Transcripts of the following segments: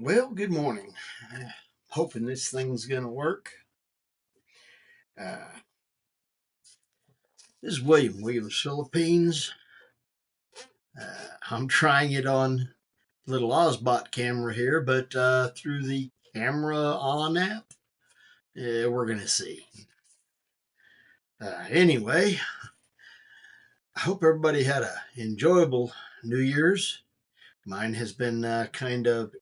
Well, good morning. Hoping this thing's going to work. Uh, this is Williams, Philippines. I'm trying it on little Ozbot camera here, but through the camera on app, we're going to see. Anyway, I hope everybody had a enjoyable New Year's. Mine has been kind of,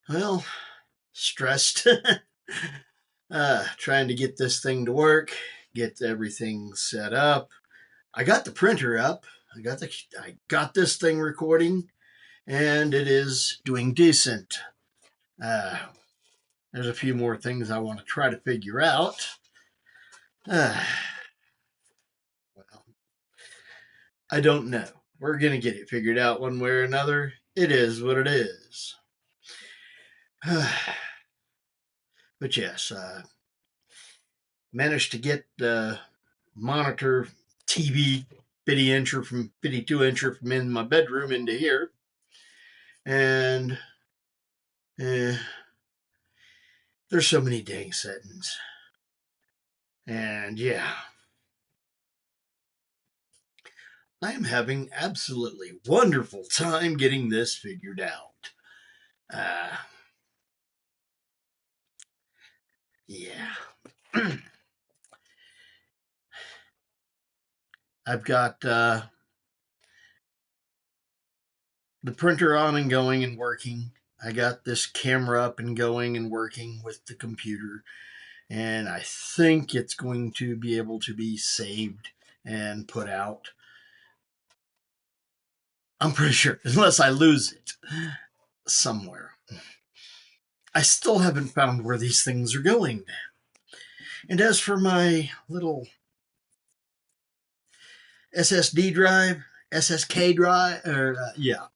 well, stressed. Trying to get this thing to work, get everything set up. I got the printer up. I got this thing recording, and it is doing decent. Uh, there's a few more things I want to try to figure out. Uh, well, I don't know. We're gonna get it figured out one way or another. It is what it is. But yes, managed to get the monitor TV 50-incher from 52-incher from in my bedroom into here, and there's so many dang settings. And yeah, I am having absolutely wonderful time getting this figured out. Uh, yeah. I've got the printer on and going and working. I got this camera up and going and working with the computer. And I think it's going to be able to be saved and put out. I'm pretty sure, unless I lose it somewhere. I still haven't found where these things are going. And as for my little SSD drive, SSK drive, or yeah,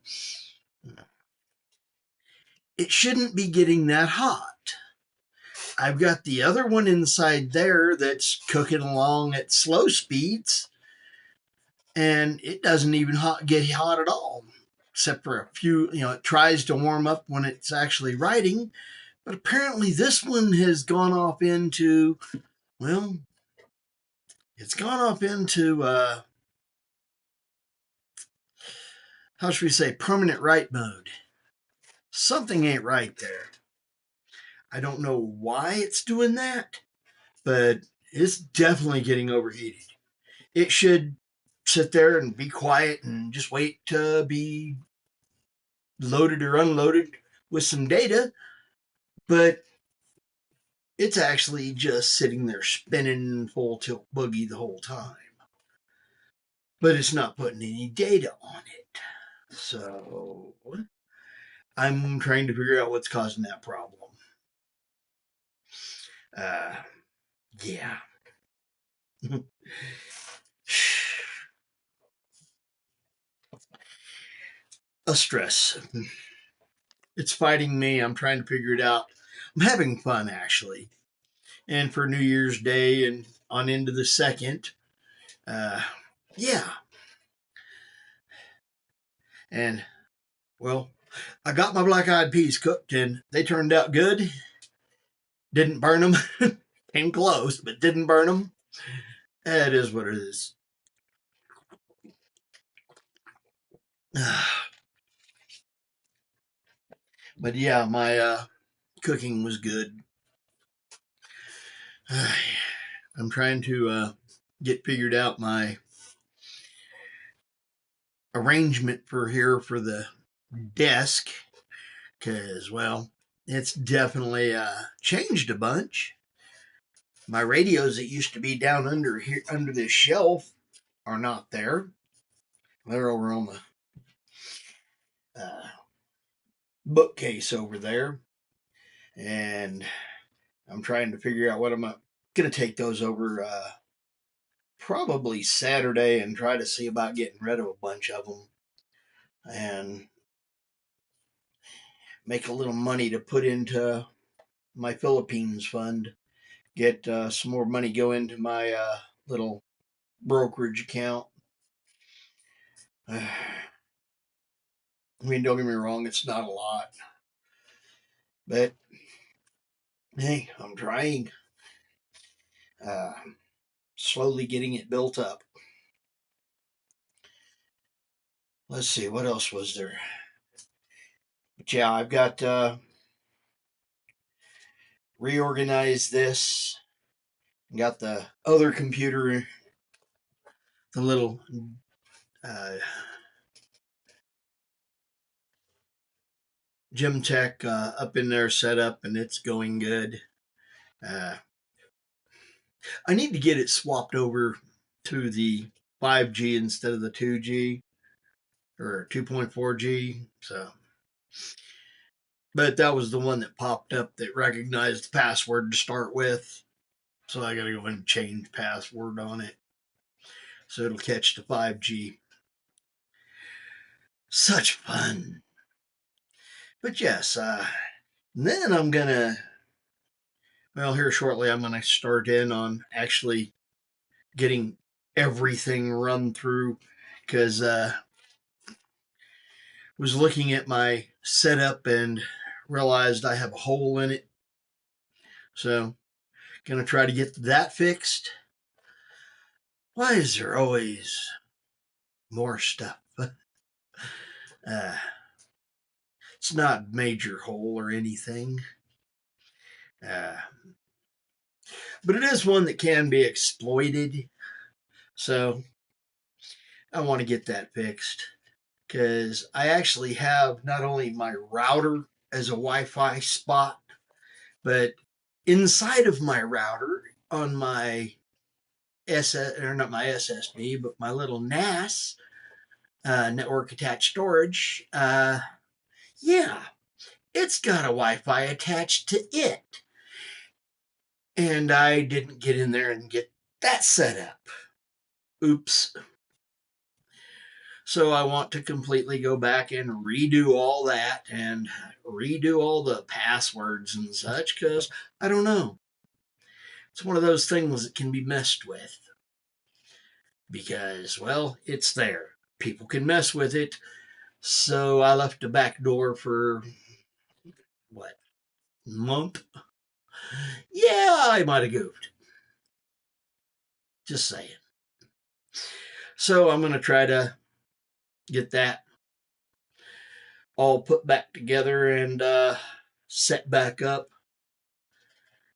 it shouldn't be getting that hot. I've got the other one inside there that's cooking along at slow speeds, and it doesn't even get hot at all, except for a few, it tries to warm up when it's actually writing. But apparently, this one has gone off into, well, it's gone off into, how should we say, permanent write mode. Something ain't right there. I don't know why it's doing that, but it's definitely getting overheated. It should sit there and be quiet and just wait to be loaded or unloaded with some data, but it's actually just sitting there spinning full tilt boogie the whole time. But it's not putting any data on it. So I'm trying to figure out what's causing that problem. Uh, yeah. A stress. It's fighting me. I'm trying to figure it out. I'm having fun, actually. And for New Year's Day and on into the second, uh, yeah. And, well, I got my black eyed peas cooked and they turned out good. Didn't burn them. Came close, but didn't burn them. It is what it is. But yeah, my cooking was good. I'm trying to get figured out my arrangement for here for the desk because, well, it's definitely changed a bunch. My radios that used to be down under here under this shelf are not there. They're over on the uh, bookcase over there, and I'm trying to figure out what I'm going to take those over probably Saturday and try to see about getting rid of a bunch of them and make a little money to put into my Philippines fund. Get some more money go into my little brokerage account. I mean, don't get me wrong, it's not a lot, But hey, I'm trying. Uh, Slowly getting it built up. Let's see, what else was there? But yeah, I've got reorganized this. Got the other computer, the little uh, Gemtech up in there set up, and it's going good. Uh, I need to get it swapped over to the 5G instead of the 2G or 2.4G. So, but that was the one that popped up that recognized the password to start with. So I got to go and change password on it so it'll catch the 5G. Such fun. But yes, then I'm gonna. Well, here shortly, I'm gonna start in on actually getting everything run through because was looking at my setup and realized I have a hole in it. So, gonna try to get that fixed. Why is there always more stuff? Uh, it's not major hole or anything, uh, but it is one that can be exploited. So, I want to get that fixed because I actually have not only my router as a Wi-Fi spot, but inside of my router on my or not my SSD, but my little NAS, network attached storage, yeah, it's got a Wi-Fi attached to it. And I didn't get in there and get that set up. Oops. So I want to completely go back and redo all that and redo all the passwords and such because I don't know. It's one of those things that can be messed with because, well, it's there. People can mess with it. So I left a back door for what, month? Yeah, I might have goofed. Just saying. So I'm going to try to get that all put back together and set back up.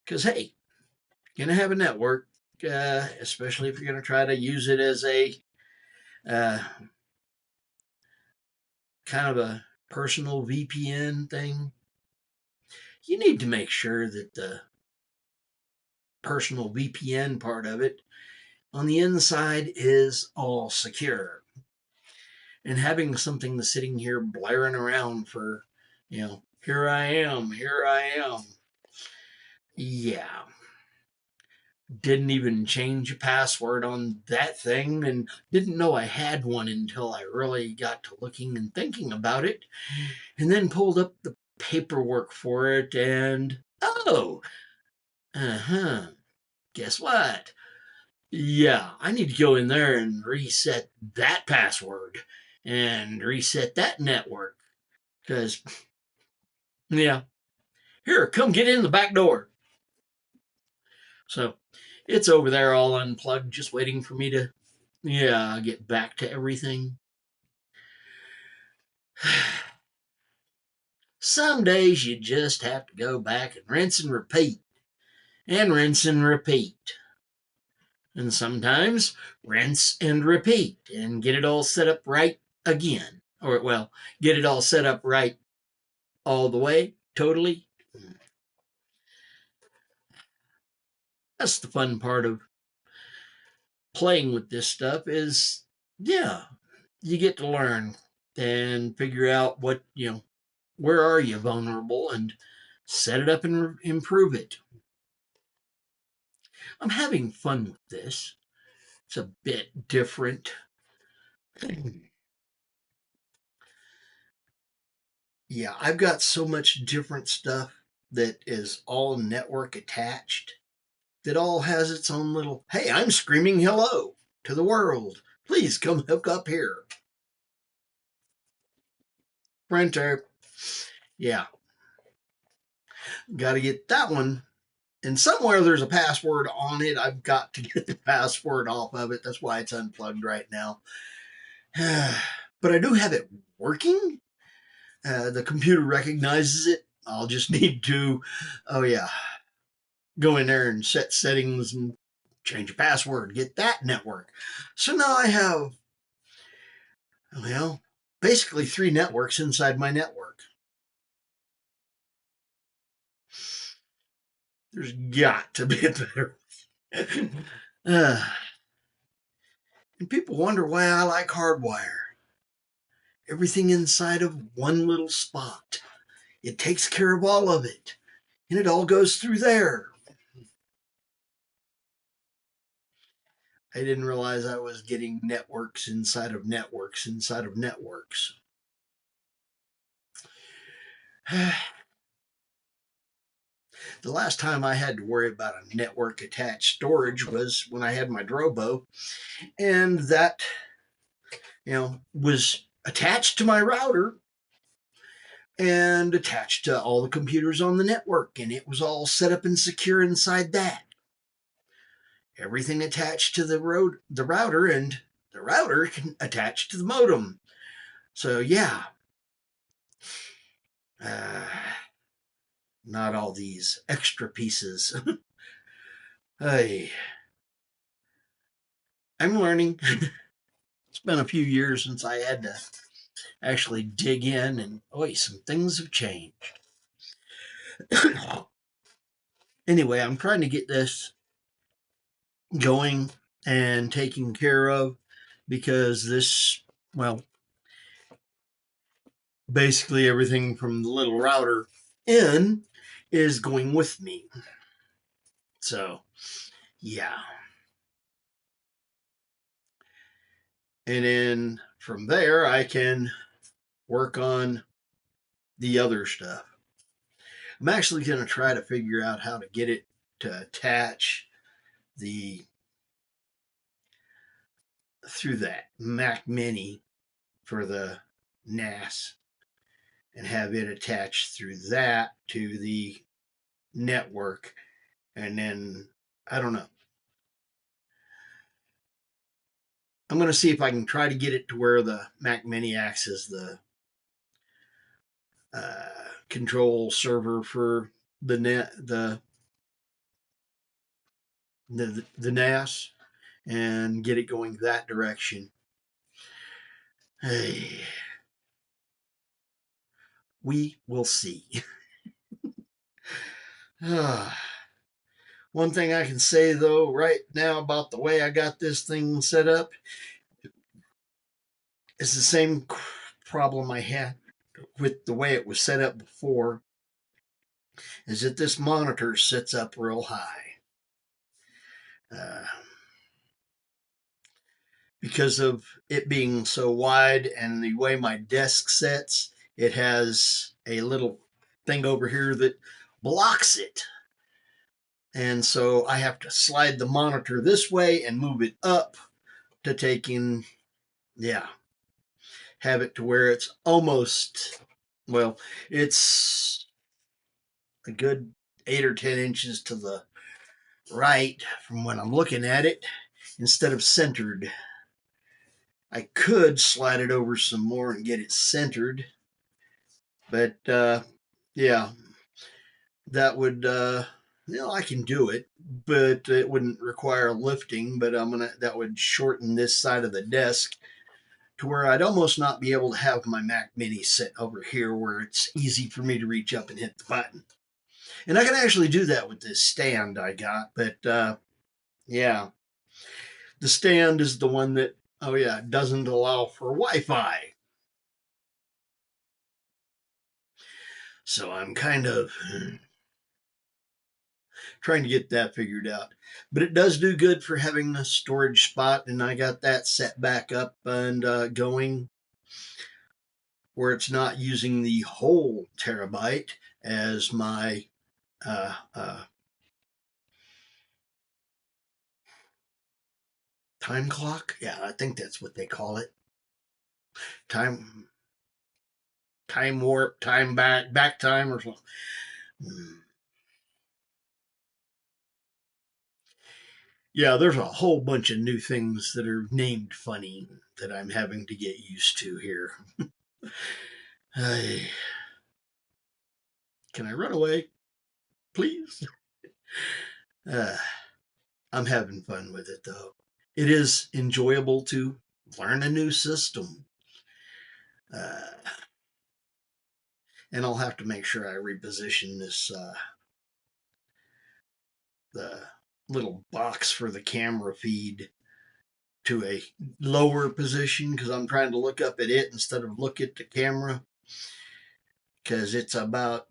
Because, hey, you're going to have a network, especially if you're going to try to use it as a uh, kind of a personal VPN thing. You need to make sure that the personal VPN part of it on the inside is all secure. And having something that's sitting here blaring around for, here I am, here I am. Yeah. Didn't even change a password on that thing and didn't know I had one until I really got to looking and thinking about it. And then pulled up the paperwork for it and, oh, guess what? Yeah, I need to go in there and reset that password and reset that network. Because, yeah, here, come get in the back door. So it's over there all unplugged, just waiting for me to, yeah, get back to everything. Some days you just have to go back and rinse and repeat, and rinse and repeat. And sometimes rinse and repeat and get it all set up right again. Or, well, get it all set up right all the way, totally. That's the fun part of playing with this stuff is, yeah, you get to learn and figure out what, where are you vulnerable and set it up and improve it. I'm having fun with this. It's a bit different. Yeah, I've got so much different stuff that is all network attached that all has its own little, hey, I'm screaming hello to the world. Please come hook up here. Printer. Yeah. Got to get that one. And somewhere there's a password on it. I've got to get the password off of it. That's why it's unplugged right now. But I do have it working. The computer recognizes it. I'll just need to, oh yeah, go in there and set settings and change a password, get that network. So now I have, well, basically 3 networks inside my network. There's got to be a better. uh, and people wonder why I like hardwire. Everything inside of one little spot. It takes care of all of it. And it all goes through there. I didn't realize I was getting networks inside of networks inside of networks. The last time I had to worry about a network attached storage was when I had my Drobo, and that, was attached to my router and attached to all the computers on the network, and it was all set up and secure inside that. Everything attached to the router, and the router can attach to the modem. So yeah, not all these extra pieces. Hey, I'm learning. It's been a few years since I had to actually dig in, and some things have changed. Anyway, I'm trying to get this going and taken care of because this, well, basically everything from the little router in is going with me. So, yeah. And then from there, I can work on the other stuff. I'm actually going to try to figure out how to get it to attach the through that Mac Mini for the NAS and have it attached through that to the network. And then, I don't know. I'm going to see if I can try to get it to where the Mac Mini acts as the control server for the the NAS and get it going that direction. Hey, we will see. One thing I can say though right now about the way I got this thing set up is the same problem I had with the way it was set up before, is that this monitor sits up real high. Uh, because of it being so wide and the way my desk sits, it has a little thing over here that blocks it. And so I have to slide the monitor this way and move it up to take in, have it to where it's almost, well, it's a good 8 or 10 inches to the right from when I'm looking at it instead of centered. I could slide it over some more and get it centered, but yeah, that would I can do it, but it wouldn't require lifting. But that would shorten this side of the desk to where I'd almost not be able to have my Mac Mini sit over here where it's easy for me to reach up and hit the button. And I can actually do that with this stand I got, but yeah, the stand is the one that doesn't allow for Wi-Fi. So I'm kind of trying to get that figured out. But it does do good for having a storage spot, and I got that set back up and going where it's not using the whole terabyte as my time clock. Yeah, I think that's what they call it. Time warp, time back time or something. Hmm. Yeah, there's a whole bunch of new things that are named funny that I'm having to get used to here. Hey, can I run away, please? Uh, I'm having fun with it though. It is enjoyable to learn a new system. Uh, and I'll have to make sure I reposition this the little box for the camera feed to a lower position because I'm trying to look up at it instead of look at the camera because it's about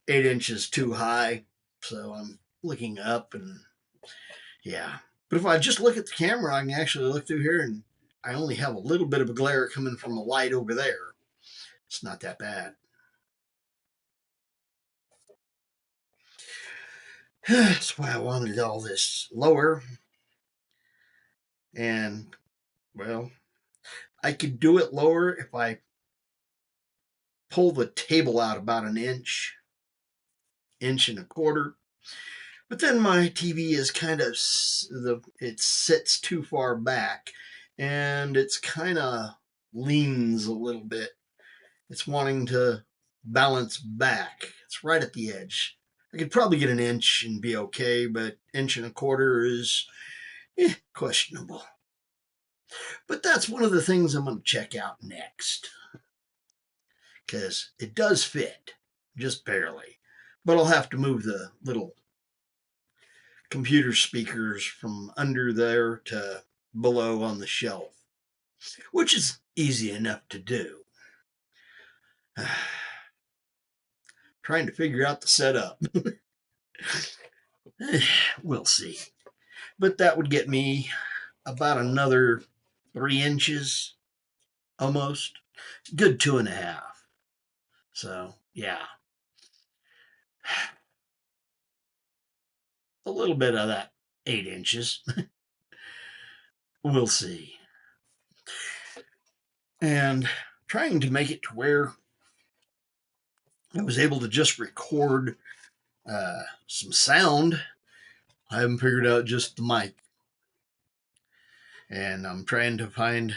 8 inches too high. So I'm looking up and yeah. But if I just look at the camera, I can actually look through here and I only have a little bit of a glare coming from a light over there. It's not that bad. That's why I wanted all this lower. And, well, I could do it lower if I pull the table out about an inch, inch and a quarter. But then my TV is kind of, it sits too far back and it's kind of leans a little bit. It's wanting to balance back. It's right at the edge. I could probably get an inch and be okay, but inch and a quarter is questionable. But that's one of the things I'm going to check out next because it does fit, just barely. But I'll have to move the little computer speakers from under there to below on the shelf, which is easy enough to do. Trying to figure out the setup. We'll see. But that would get me about another 3 inches almost. Good 2.5. So, yeah, a little bit of that 8 inches. We'll see. And trying to make it to where I was able to just record some sound. I haven't figured out just the mic. And I'm trying to find.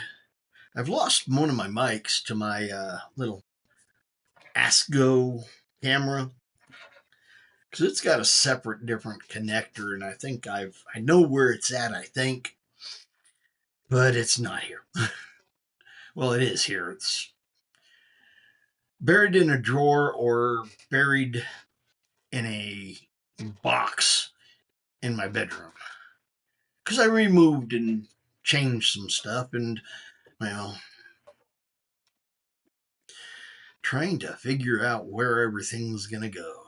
I've lost one of my mics to my little ASCO camera because it's got a separate, different connector, and I think I know where it's at. I think, but it's not here. Well, it is here. It's buried in a drawer or buried in a box in my bedroom because I removed and changed some stuff, and well, trying to figure out where everything's gonna go.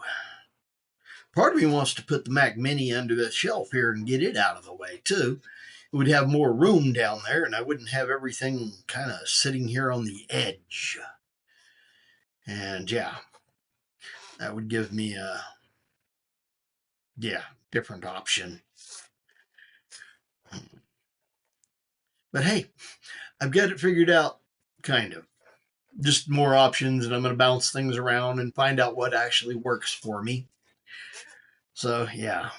Part of me wants to put the Mac Mini under the shelf here and get it out of the way too. It would have more room down there, and I wouldn't have everything kind of sitting here on the edge. And yeah, that would give me a different option. But hey, I've got it figured out, kind of. Just more options, and I'm going to bounce things around and find out what actually works for me. So yeah,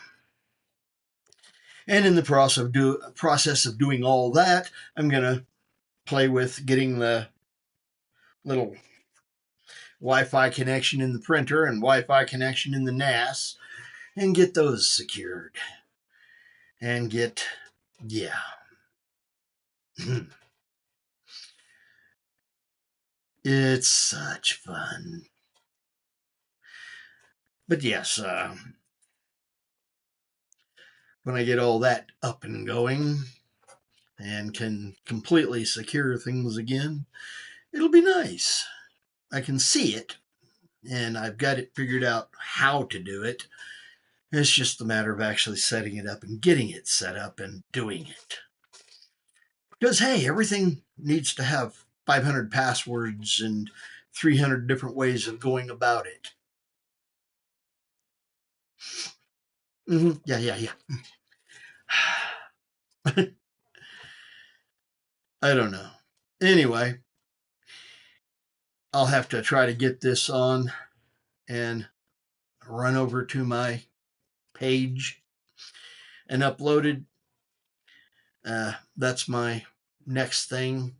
and in the process of doing all that, I'm going to play with getting the little Wi-Fi connection in the printer and Wi-Fi connection in the NAS and get those secured. And get, yeah. It's such fun. But yes, when I get all that up and going and can completely secure things again, it'll be nice. I can see it and I've got it figured out how to do it. It's just a matter of actually setting it up and getting it set up and doing it. Because, hey, everything needs to have 500 passwords and 300 different ways of going about it. Yeah. I don't know. Anyway, I'll have to try to get this on and run over to my page and uploaded. That's my next thing.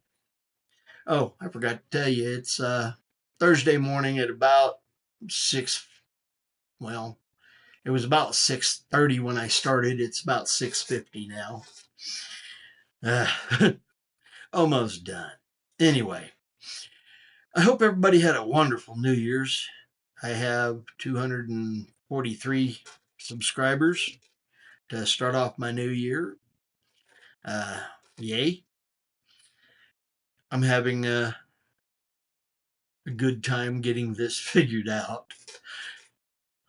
Oh, I forgot to tell you, it's Thursday morning at about 6. Well, it was about 6:30 when I started. It's about 6:50 now. Almost done. Anyway, I hope everybody had a wonderful New Year's. I have 243 subscribers to start off my new year. Yay. I'm having a good time getting this figured out.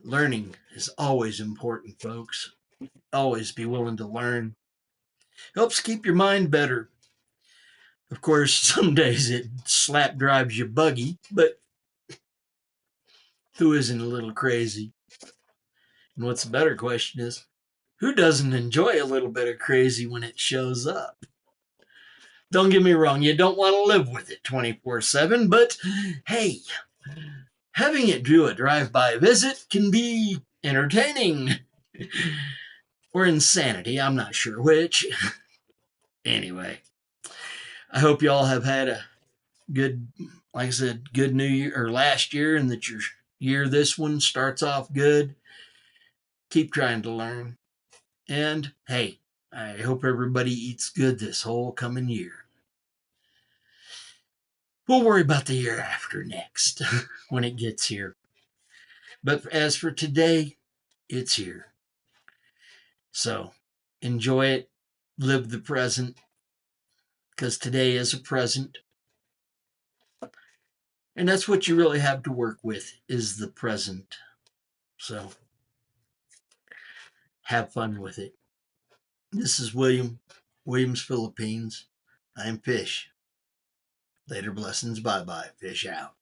Learning is always important, folks. Always be willing to learn. Helps keep your mind better. Of course, some days it slap drives you buggy, but who isn't a little crazy? And what's the better question is, who doesn't enjoy a little bit of crazy when it shows up? Don't get me wrong, you don't want to live with it 24/7, but hey, having it do a drive-by visit can be entertaining. Or insanity, I'm not sure which. Anyway, I hope you all have had a good, like I said, good new year or last year, and that your year this one starts off good. Keep trying to learn. And hey, I hope everybody eats good this whole coming year. We'll worry about the year after next when it gets here. But as for today, it's here. So enjoy it, live the present, because today is a present. And that's what you really have to work with, is the present. So have fun with it. This is Williams, Philippines. I'm Fish. Later blessings. Bye-bye. Fish out.